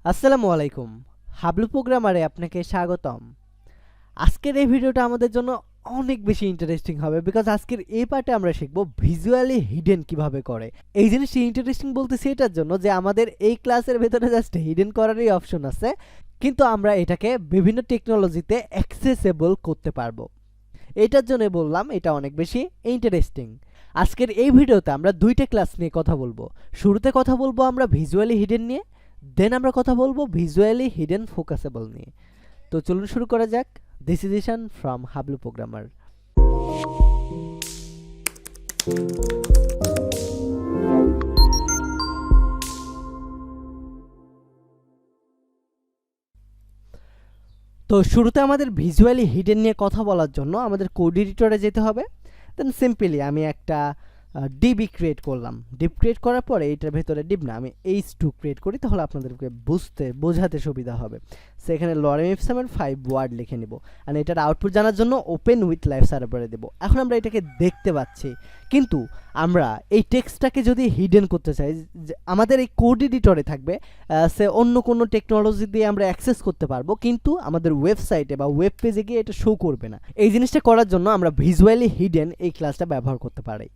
আসসালামু আলাইকুম। হাবলু প্রোগ্রামারে আপনাকে স্বাগতম। আজকের এই ভিডিওটা আমাদের জন্য অনেক বেশি ইন্টারেস্টিং হবে বিকজ আজকের এই পার্টে আমরা শিখব ভিজুয়ালি হিডেন কিভাবে করে। এই জিনিসটি ইন্টারেস্টিং বলতেছি এটার জন্য যে আমাদের এই ক্লাসের ভেতরে জাস্ট হিডেন করারই অপশন আছে, কিন্তু আমরা এটাকে বিভিন্ন টেকনোলজিতে অ্যাক্সেসেবল করতে পারবো। এটার জন্য বললাম এটা অনেক বেশি ইন্টারেস্টিং। আজকের এই ভিডিওতে আমরা দুইটা ক্লাস নিয়ে কথা বলবো। শুরুতে কথা বলবো আমরা ভিজুয়ালি হিডেন নিয়ে, দেন আমরা কথা বলবো ভিজুয়ালি হিডেন ফোকাসেবল নিয়ে। তো চলুন শুরু করা যাক। This is Ishan from Hablu programmer. তো শুরুতে আমাদের ভিজুয়ালি হিডেন নিয়ে কথা বলার জন্য আমাদের কোড এডিটরে যেতে হবে। দেন সিম্পলি আমি একটা ডিবি ক্রিয়েট করলাম। ডিপ ক্রিয়েট করার পরে এটার ভেতরে ডিপ না, আমি H2 ক্রিয়েট করি, তাহলে আপনাদেরকে বোঝাতে সুবিধা হবে। সেখানে লরেম ইপসামের 5 ওয়ার্ড লিখে নিব আর এটার আউটপুট জানার জন্য ওপেন উইথ লাইভ সার্ভারে দেবো। এখন আমরা এটাকে দেখতে পাচ্ছি, কিন্তু আমরা এই টেক্সটটাকে যদি হিডেন করতে চাই, আমাদের এই কোড এডিটরে থাকবে, সে অন্য কোনো টেকনোলজি দিয়ে আমরা অ্যাক্সেস করতে পারবো, কিন্তু আমাদের ওয়েবসাইটে বা ওয়েব পেজে গিয়ে এটা শো করবে না। এই জিনিসটা করার জন্য আমরা ভিজুয়ালি হিডেন এই ক্লাসটা ব্যবহার করতে পারি।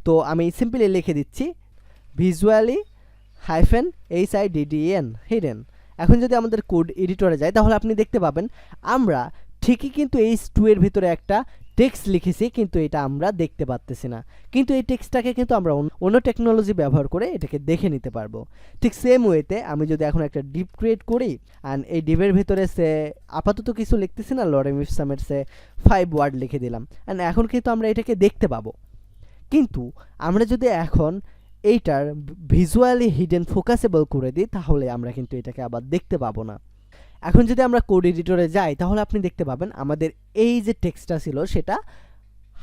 তো আমি সিম্পলি লিখে দিচ্ছি ভিজুয়ালি HIDDEN হিডেন। এখন যদি আমাদের কোড এডিটরে যায় তাহলে আপনি দেখতে পাবেন আমরা ঠিকই কিন্তু H2 এর ভিতরে একটা টেক্সট লিখেছি, কিন্তু এটা আমরা দেখতে পাচ্তেছি না। কিন্তু এই টেক্সটটাকে কিন্তু আমরা অন্য টেকনোলজি ব্যবহার করে এটাকে দেখে নিতে পারবো। ঠিক সেম ওয়েতে আমি যদি এখন একটা ডিপ ক্রিয়েট করি অ্যান্ড এই ডিপের ভিতরে সে আপাতত কিছু লিখতেছি না, লরেম ইপসামের সে 5 ওয়ার্ড লিখে দিলাম অ্যান্ড এখন কিন্তু আমরা এটাকে দেখতে পাবো। কিন্তু আমরা যদি এখন এইটার ভিজুয়ালি হিডেন ফোকাসেবল করে দিই তাহলে আমরা কিন্তু এটাকে আবার দেখতে পাবো না। এখন যদি আমরা কোড এডিটরে যাই তাহলে আপনি দেখতে পাবেন আমাদের এই যে টেক্সটটা ছিল সেটা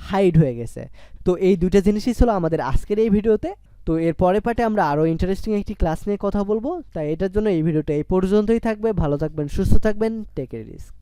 হাইড হয়ে গেছে। তো এই দুইটা জিনিসই ছিল আমাদের আজকের এই ভিডিওতে। তো এর পরের পার্টে আমরা আরও ইন্টারেস্টিং একটি ক্লাস নিয়ে কথা বলবো। তাই এটার জন্য এই ভিডিওটা এই পর্যন্তই থাকবে। ভালো থাকবেন, সুস্থ থাকবেন, টেক এ রিস্ক।